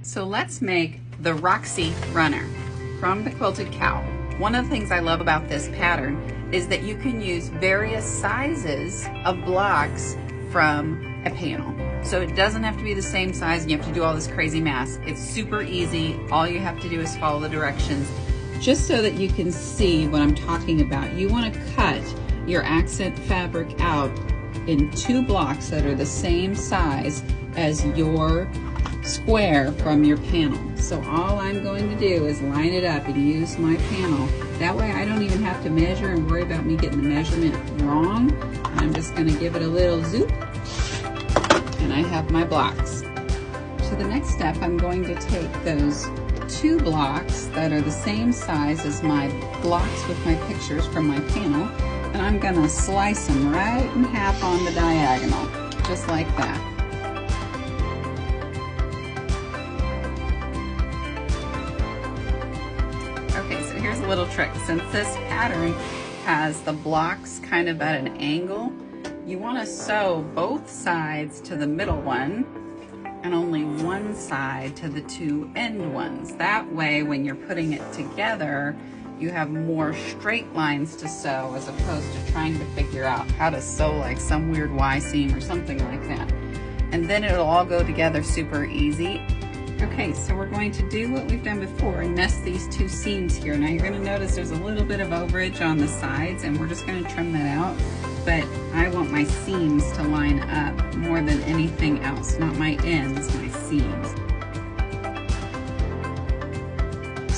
So let's make the Roxie Runner from the Quilted Cow. One of the things I love about this pattern is that you can use various sizes of blocks from a panel. So it doesn't have to be the same size and you have to do all this crazy math. It's super easy. All you have to do is follow the directions. Just so that you can see what I'm talking about, you want to cut your accent fabric out in 2 blocks that are the same size as your square from your panel. So all I'm going to do is line it up and use my panel. That way I don't even have to measure and worry about me getting the measurement wrong. I'm just going to give it a little zoop and I have my blocks. So the next step, I'm going to take those 2 blocks that are the same size as my blocks with my pictures from my panel, and I'm going to slice them right in half on the diagonal, just like that. Okay, so here's a little trick. Since this pattern has the blocks kind of at an angle, you want to sew both sides to the middle one and only one side to the 2 end ones. That way, when you're putting it together, you have more straight lines to sew as opposed to trying to figure out how to sew like some weird Y seam or something like that. And then it'll all go together super easy. Okay, so we're going to do what we've done before and nest these 2 seams here. Now you're going to notice there's a little bit of overage on the sides and we're just going to trim that out. But I want my seams to line up more than anything else, not my ends, my seams.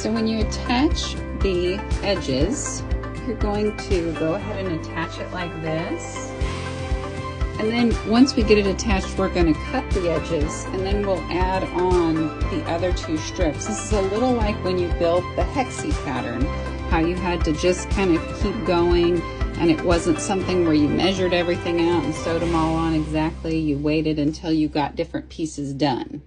So when you attach the edges, you're going to go ahead and attach it like this. And then once we get it attached, we're going to cut the edges and then we'll add on the other 2 strips. This is a little like when you built the hexie pattern, how you had to just kind of keep going and it wasn't something where you measured everything out and sewed them all on exactly. You waited until you got different pieces done.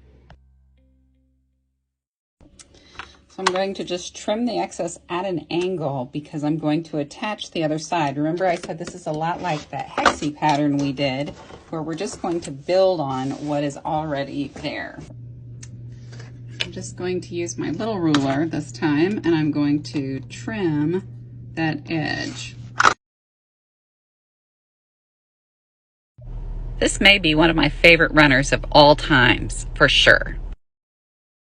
So I'm going to just trim the excess at an angle because I'm going to attach the other side. Remember I said this is a lot like that hexie pattern we did where we're just going to build on what is already there. I'm just going to use my little ruler this time and I'm going to trim that edge. This may be one of my favorite runners of all times, for sure.